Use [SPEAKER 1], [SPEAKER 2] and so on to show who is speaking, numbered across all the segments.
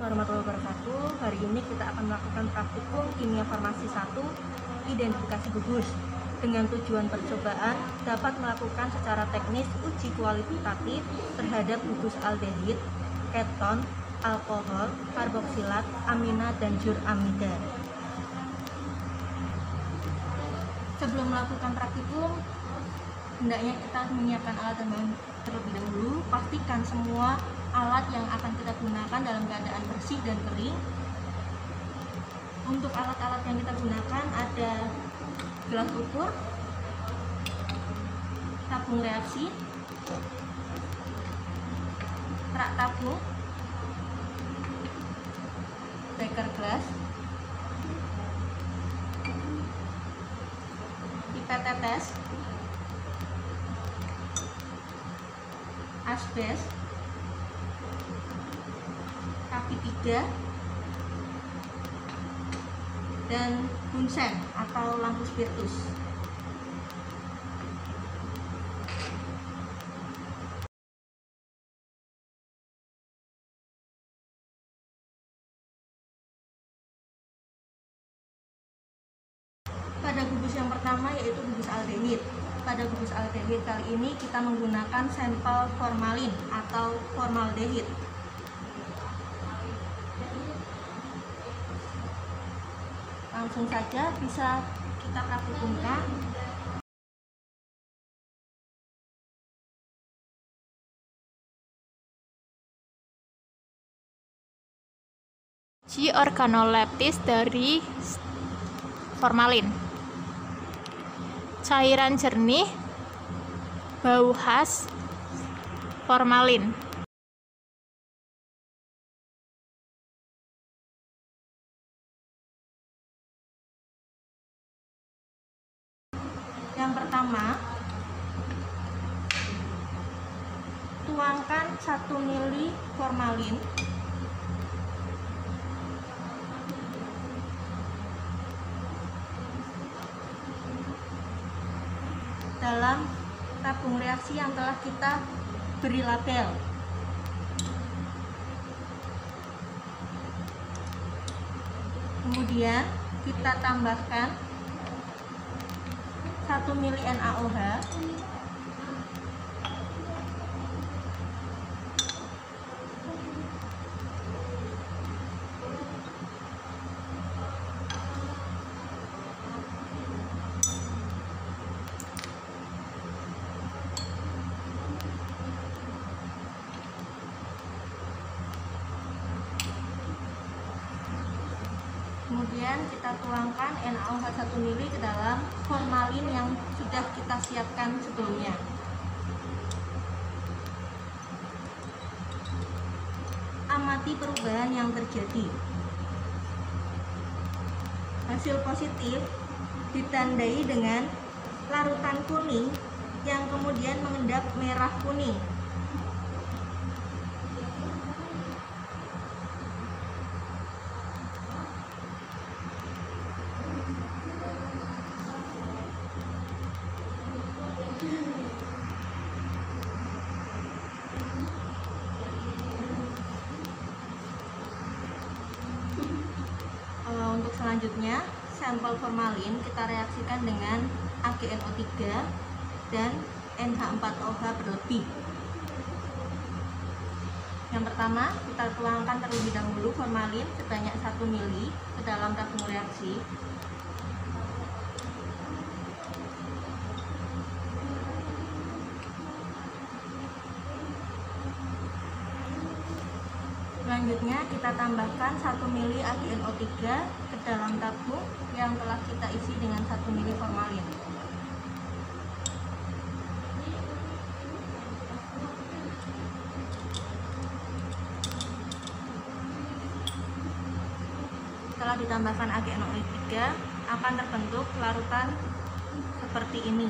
[SPEAKER 1] warahmatullahi wabarakatuh. Hari ini kita akan melakukan praktikum kimia farmasi 1, identifikasi gugus. Dengan tujuan percobaan dapat melakukan secara teknis uji kualitatif terhadap gugus aldehid, keton, alkohol, karboksilat, amina, dan juramida. Sebelum melakukan praktikum, hendaknya kita menyiapkan alat dan bahan terlebih dahulu. Pastikan semua alat yang akan kita gunakan dalam keadaan bersih dan kering. Untuk alat-alat yang kita gunakan ada gelas ukur, tabung reaksi, rak tabung, beker gelas, pipet tetes, asbes, kaki 3, dan bunsen atau lampu spiritus. Pada gugus yang pertama yaitu gugus aldehid. Pada gugus aldehid kali ini kita menggunakan sampel formalin atau formaldehid. Langsung saja bisa kita praktikumkan.
[SPEAKER 2] Uji organoleptis dari formalin. Cairan jernih, bau khas, formalin.
[SPEAKER 1] Yang pertama, tuangkan 1 ml formalin dalam tabung reaksi yang telah kita beri label. Kemudian kita tambahkan 1 ml NaOH, kemudian kita tuangkan NaOH 1 ml ke dalam formalin yang sudah kita siapkan sebelumnya. Amati perubahan yang terjadi. Hasil positif ditandai dengan larutan kuning yang kemudian mengendap merah kuning. Untuk selanjutnya, sampel formalin kita reaksikan dengan AgNO3 dan NH4OH berlebih. Yang pertama, kita tuangkan terlebih dahulu formalin sebanyak 1 ml ke dalam tabung reaksi. Selanjutnya kita tambahkan 1 ml AgNO3 ke dalam tabung yang telah kita isi dengan 1 ml formalin. Setelah ditambahkan AgNO3 akan terbentuk larutan seperti ini.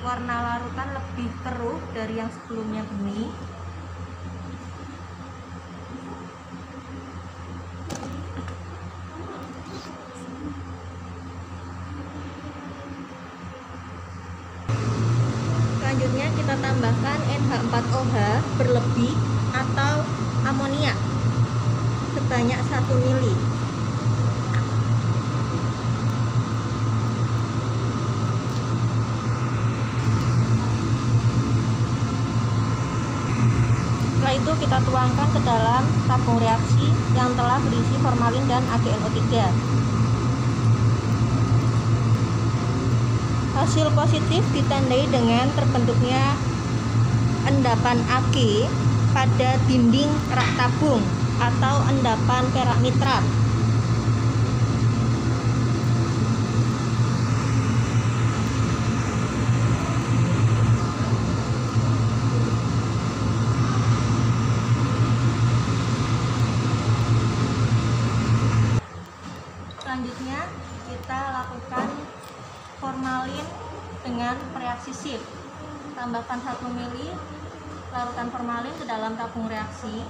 [SPEAKER 1] Warna larutan lebih keruh dari yang sebelumnya bening. Selanjutnya Selanjutnya kita tambahkan NH4OH berlebih atau amoniak sebanyak 1 mili. Setelah itu kita tuangkan ke dalam tabung reaksi yang telah berisi formalin dan AgNO3. Hasil positif ditandai dengan terbentuknya endapan Ag pada dinding rak tabung atau endapan perak nitrat. Selanjutnya kita lakukan formalin dengan reaksi shift. Tambahkan 1 mili larutan formalin ke dalam tabung reaksi.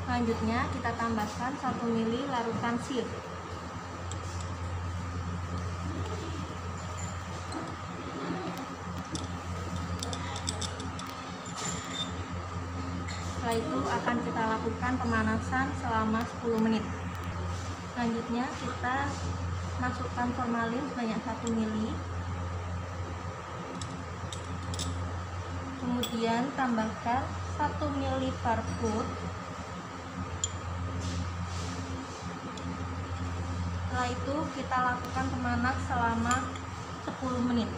[SPEAKER 1] Selanjutnya kita tambahkan 1 mili larutan shift. Setelah itu akan kita lakukan pemanasan selama 10 menit. Selanjutnya kita masukkan formalin sebanyak 1 mili. Kemudian tambahkan 1 mili parfut. Setelah itu kita lakukan pemanas selama 10 menit.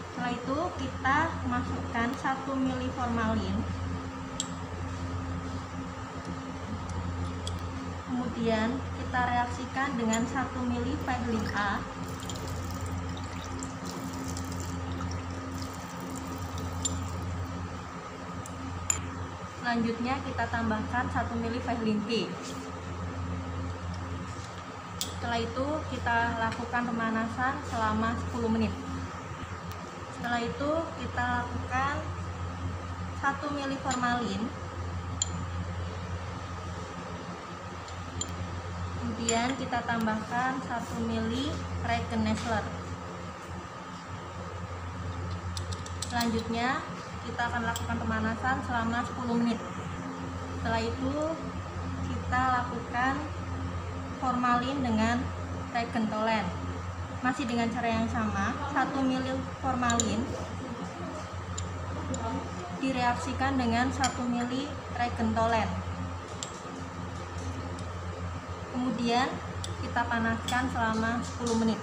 [SPEAKER 1] Setelah itu kita masukkan 1 mili formalin. Kemudian kita reaksikan dengan 1 mili Vehling A. Selanjutnya kita tambahkan 1 mili Vehling B. Setelah itu kita lakukan pemanasan selama 10 menit. Setelah itu kita lakukan 1 mili formalin. Kemudian kita tambahkan 1 mili Regenesleur. Selanjutnya kita akan lakukan pemanasan selama 10 menit. Setelah itu kita lakukan formalin dengan Regentolen. Masih dengan cara yang sama, 1 mili formalin direaksikan dengan 1 mili Regentolen. Kemudian kita panaskan selama 10 menit.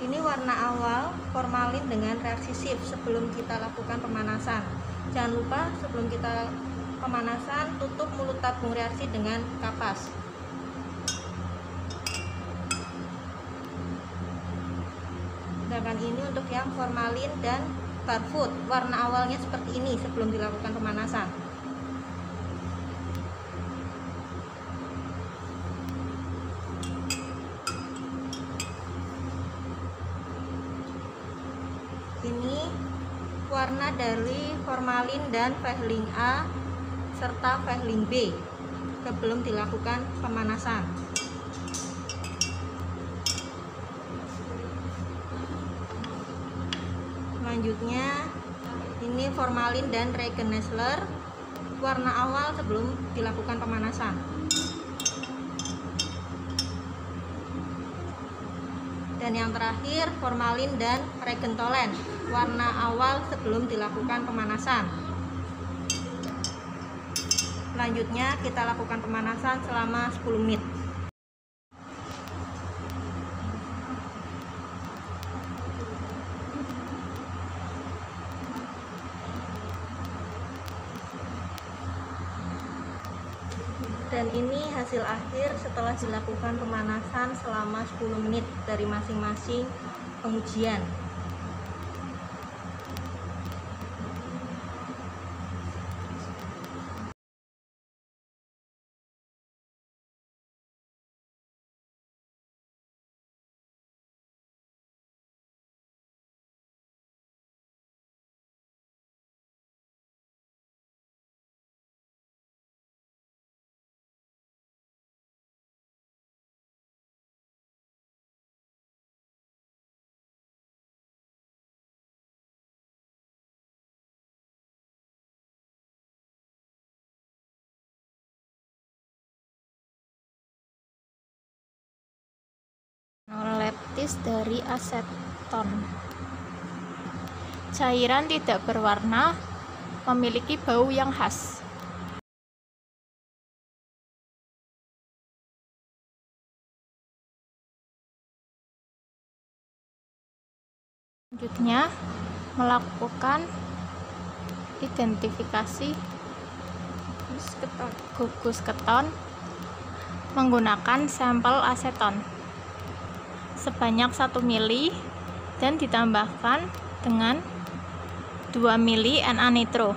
[SPEAKER 1] Ini warna awal formalin dengan reaksi shift sebelum kita lakukan pemanasan. Jangan lupa sebelum kita pemanasan tutup mulut tabung reaksi dengan kapas. Sedangkan ini untuk yang formalin dan parfut. Warna awalnya seperti ini sebelum dilakukan pemanasan. Ini warna dari formalin dan Vehling A serta Vehling B sebelum dilakukan pemanasan. Selanjutnya ini formalin dan Regenesleur warna awal sebelum dilakukan pemanasan. Dan yang terakhir formalin dan Regentolen warna awal sebelum dilakukan pemanasan. Selanjutnya kita lakukan pemanasan selama 10 menit. Dan ini hasil akhir setelah dilakukan pemanasan selama 10 menit dari masing-masing pengujian.
[SPEAKER 2] organoleptis dari aseton. Cairan tidak berwarna, memiliki bau yang khas. Selanjutnya, melakukan identifikasi gugus keton menggunakan sampel aseton sebanyak 1 mili dan ditambahkan dengan 2 mili Na nitro.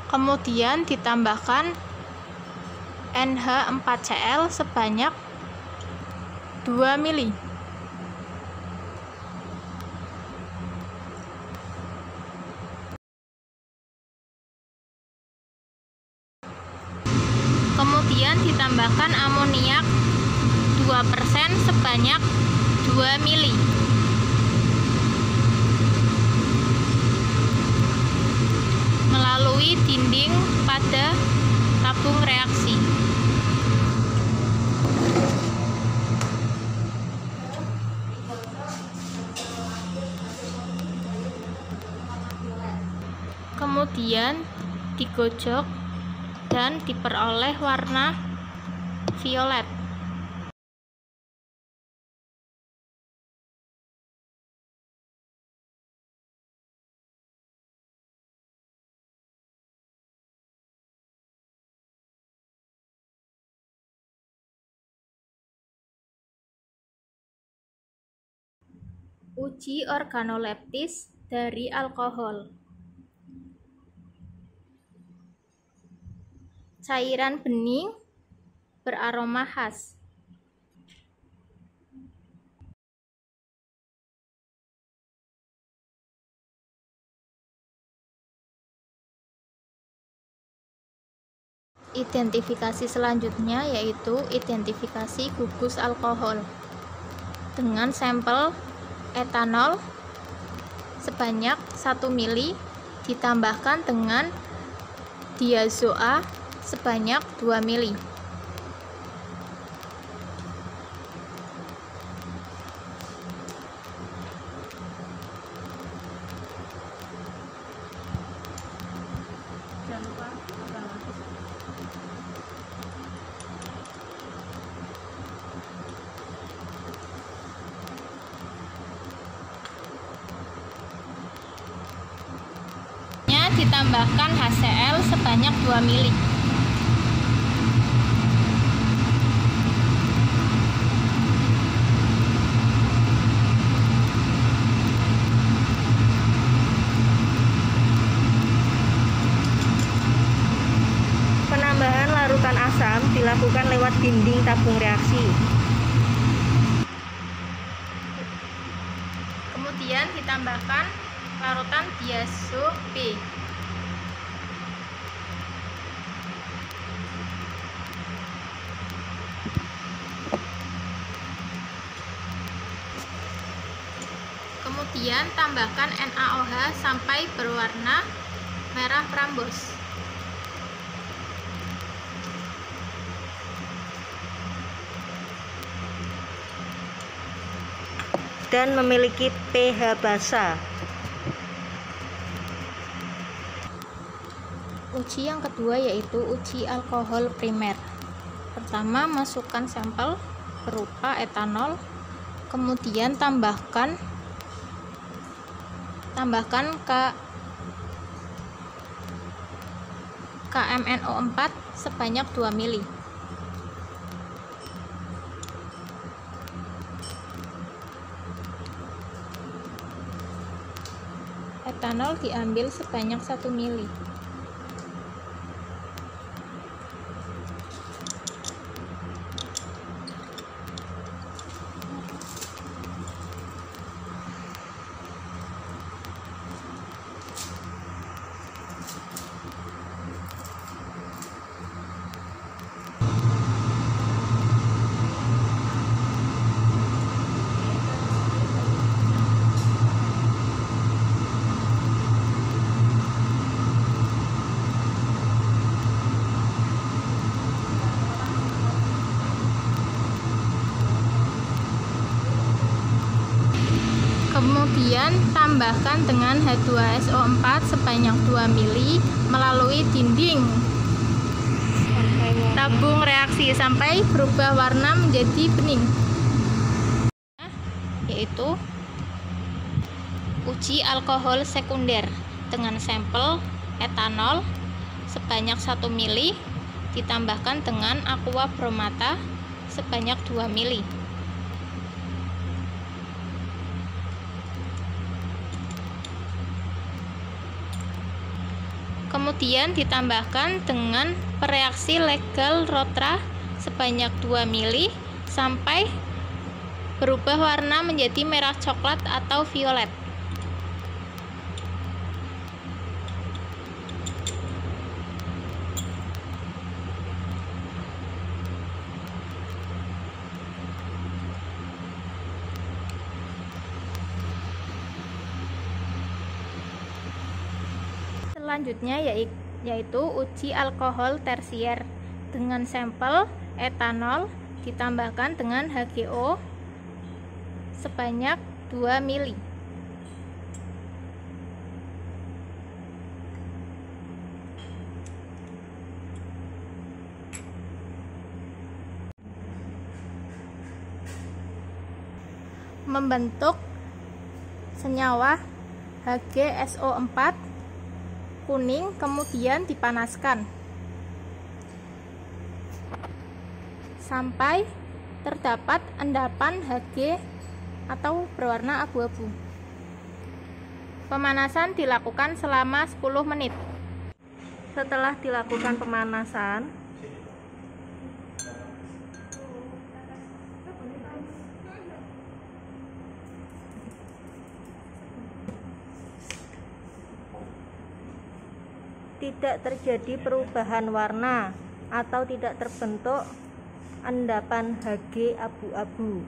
[SPEAKER 2] Kemudian ditambahkan NH4Cl sebanyak 2 mili. Kemudian ditambahkan amoniak 2% sebanyak 2 mili. Melalui dinding pada tabung reaksi. Kemudian digojok dan diperoleh warna violet. Uji organoleptis dari alkohol. Cairan bening beraroma khas. Identifikasi selanjutnya yaitu identifikasi gugus alkohol dengan sampel etanol sebanyak 1 mili ditambahkan dengan diazoa sebanyak 2 mili.
[SPEAKER 1] Jangan lupa organoleptis.
[SPEAKER 2] Ditambahkan HCl sebanyak 2 mili.
[SPEAKER 1] Penambahan larutan asam dilakukan lewat dinding tabung reaksi.
[SPEAKER 2] Kemudian ditambahkan larutan diazo B. Kemudian tambahkan NaOH sampai berwarna merah rambus.
[SPEAKER 1] Dan memiliki pH basa.
[SPEAKER 2] Uji yang kedua yaitu uji alkohol primer. Pertama, masukkan sampel berupa etanol, kemudian tambahkan KMNO4 sebanyak 2 mili. Etanol diambil sebanyak 1 mili. Kemudian tambahkan dengan H2SO4 sebanyak 2 mili melalui dinding. Tabung reaksi sampai berubah warna menjadi bening. Yaitu uji alkohol sekunder dengan sampel etanol sebanyak 1 mili ditambahkan dengan aqua bromata sebanyak 2 mili. Kemudian ditambahkan dengan pereaksi legal rotra sebanyak 2 mili sampai berubah warna menjadi merah coklat atau violet. Selanjutnya yaitu uji alkohol tersier dengan sampel etanol ditambahkan dengan HGO sebanyak 2 mili. Membentuk senyawa HgSO4 kuning, kemudian dipanaskan sampai terdapat endapan Hg atau berwarna abu-abu. Pemanasan dilakukan selama 10 menit.
[SPEAKER 1] Setelah dilakukan pemanasan, tidak terjadi perubahan warna atau tidak terbentuk endapan Hg abu-abu.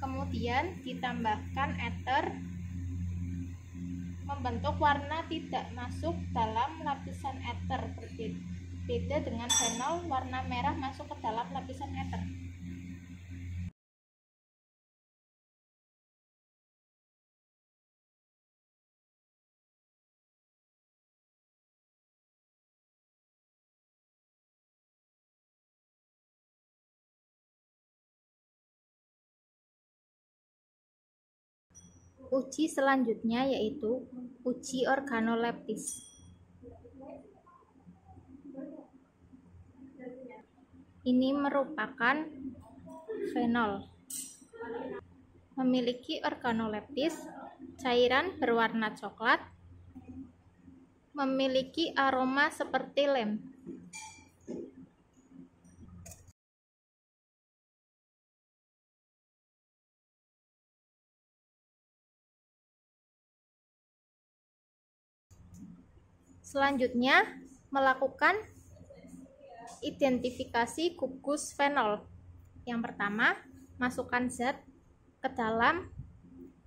[SPEAKER 2] Kemudian ditambahkan ether, membentuk warna tidak masuk dalam lapisan ether. Berbeda dengan fenol, warna merah masuk ke dalam lapisan ether. Uji selanjutnya yaitu uji organoleptis. Ini merupakan fenol. Memiliki organoleptis, cairan berwarna coklat, memiliki aroma seperti lem. Selanjutnya, melakukan identifikasi gugus fenol. Yang pertama, masukkan zat ke dalam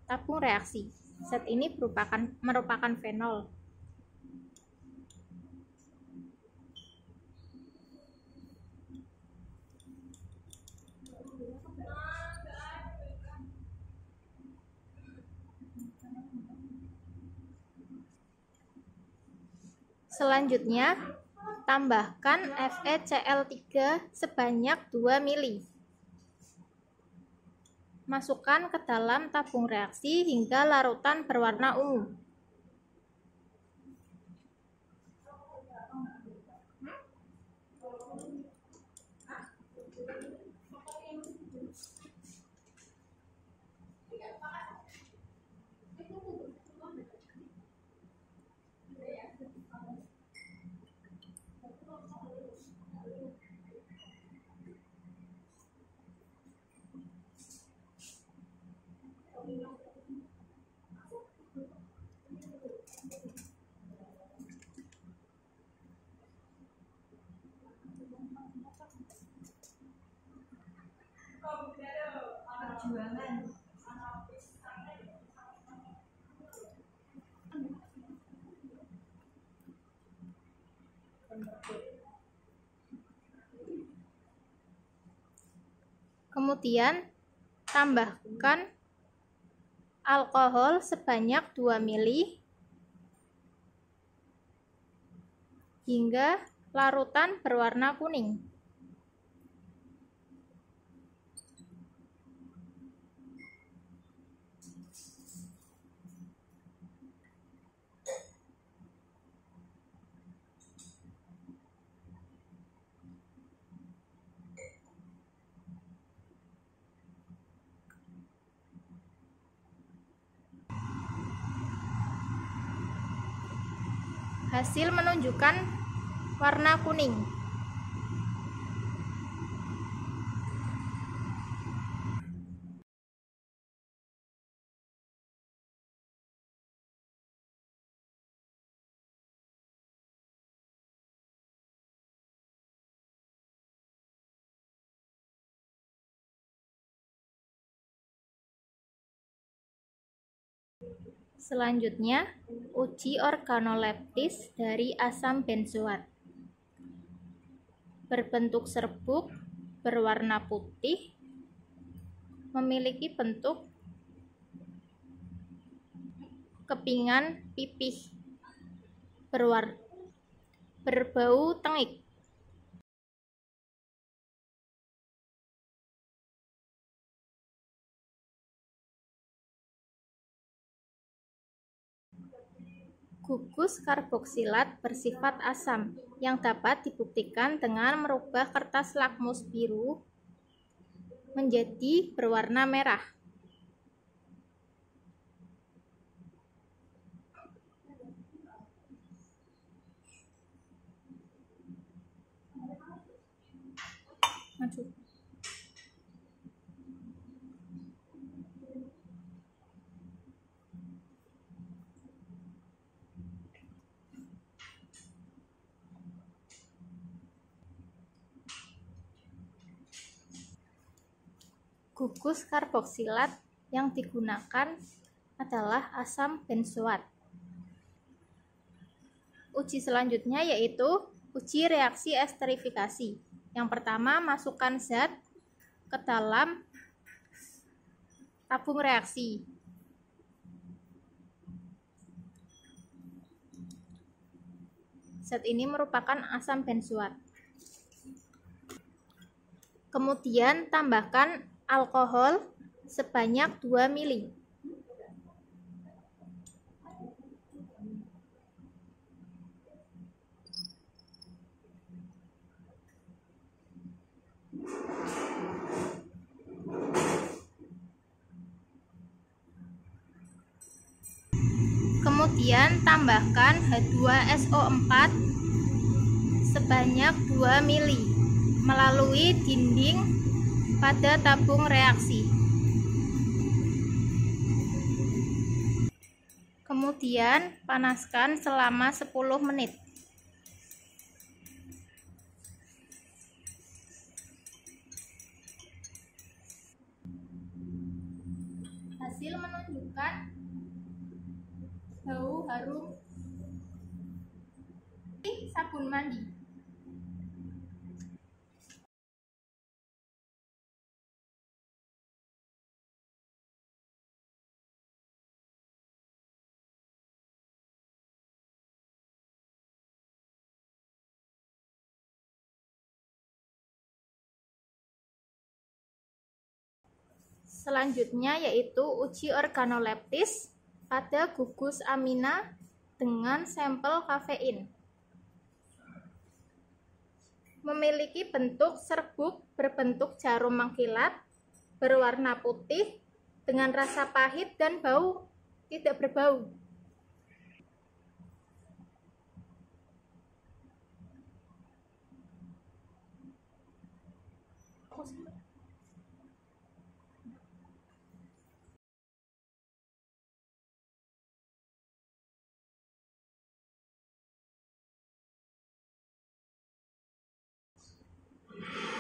[SPEAKER 2] tabung reaksi. Zat ini merupakan fenol. Selanjutnya, tambahkan FeCl3 sebanyak 2 mili. Masukkan ke dalam tabung reaksi hingga larutan berwarna ungu. Kemudian tambahkan alkohol sebanyak 2 ml hingga larutan berwarna kuning. Hasil menunjukkan warna kuning. Selanjutnya, uji organoleptis dari asam benzoat. Berbentuk serbuk, berwarna putih, memiliki bentuk kepingan pipih, berbau tengik. Gugus karboksilat bersifat asam yang dapat dibuktikan dengan merubah kertas lakmus biru menjadi berwarna merah. Maju. Gugus karboksilat yang digunakan adalah asam benzoat. Uji selanjutnya yaitu uji reaksi esterifikasi. Yang pertama, masukkan zat ke dalam tabung reaksi. Zat ini merupakan asam benzoat. Kemudian tambahkan alkohol sebanyak 2 ml. Kemudian tambahkan H2SO4 sebanyak 2 ml melalui dinding pada tabung reaksi. Kemudian panaskan selama 10 menit. Hasil menunjukkan bau harum sabun mandi. Selanjutnya yaitu uji organoleptis pada gugus amina dengan sampel kafein. Memiliki bentuk serbuk berbentuk jarum mengkilat, berwarna putih, dengan rasa pahit dan bau tidak berbau.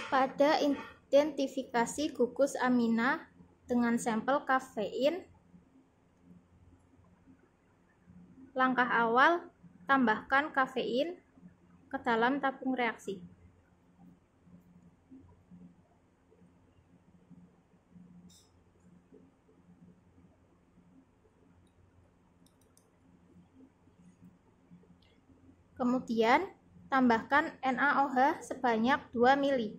[SPEAKER 2] Pada identifikasi gugus amina dengan sampel kafein, langkah awal, tambahkan kafein ke dalam tabung reaksi. Kemudian, tambahkan NaOH sebanyak 2 mili.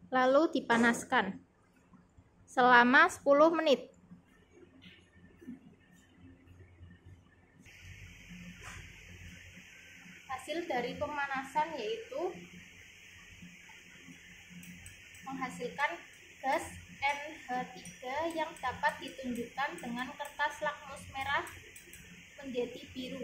[SPEAKER 2] Lalu dipanaskan selama 10 menit. Hasil dari pemanasan yaitu menghasilkan gas NH3 yang dapat ditunjukkan dengan kertas lakmus merah menjadi biru.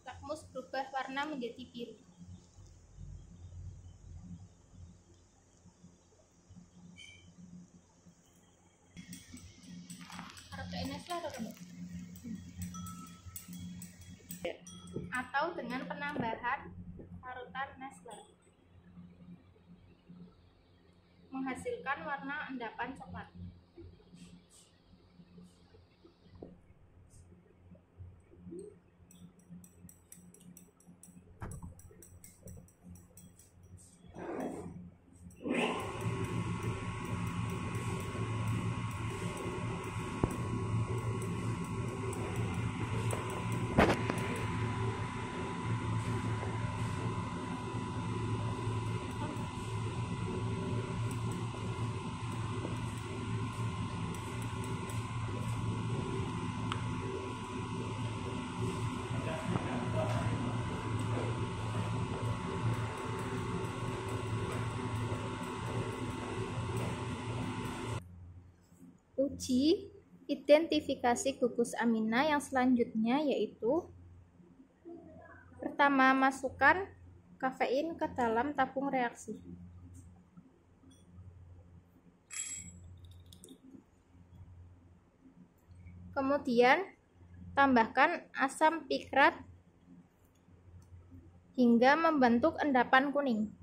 [SPEAKER 2] Lakmus berubah warna menjadi biru. Atau dengan penambahan parutan Nestle menghasilkan warna endapan coklat. Uji identifikasi gugus amina yang selanjutnya yaitu: pertama, masukkan kafein ke dalam tabung reaksi. Kemudian, tambahkan asam pikrat hingga membentuk endapan kuning.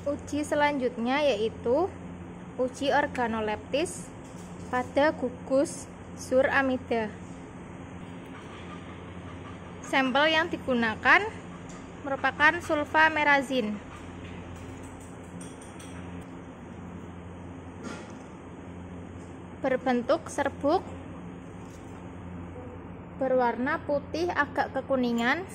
[SPEAKER 2] Uji selanjutnya yaitu uji organoleptis pada gugus suramida. Sampel yang digunakan merupakan sulfamerazin. Berbentuk serbuk, berwarna putih agak kekuningan,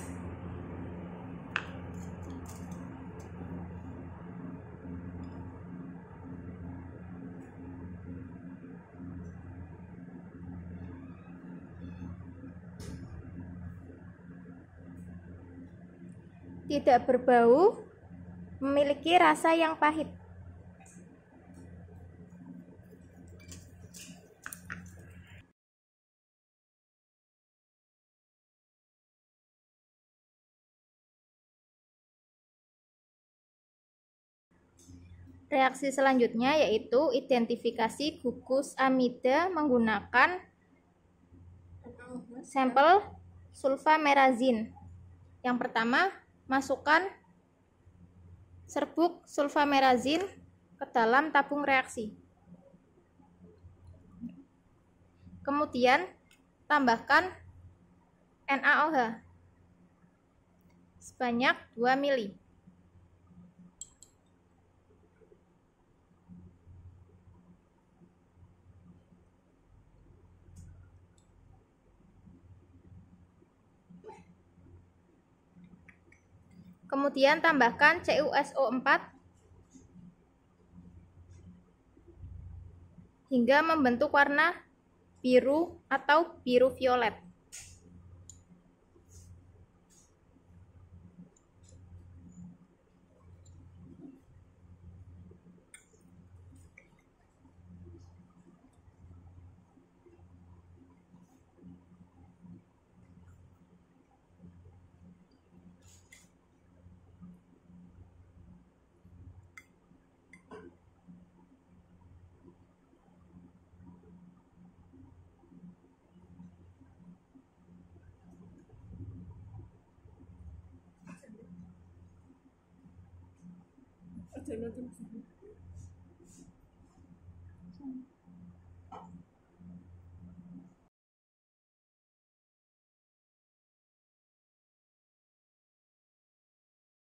[SPEAKER 2] tidak berbau, memiliki rasa yang pahit. Reaksi selanjutnya yaitu identifikasi gugus amida menggunakan sampel sulfamerazin. Yang pertama, masukkan serbuk sulfamerazin ke dalam tabung reaksi. Kemudian tambahkan NaOH sebanyak 2 mili. Kemudian tambahkan CuSO4 hingga membentuk warna biru atau biru violet.
[SPEAKER 1] Ojo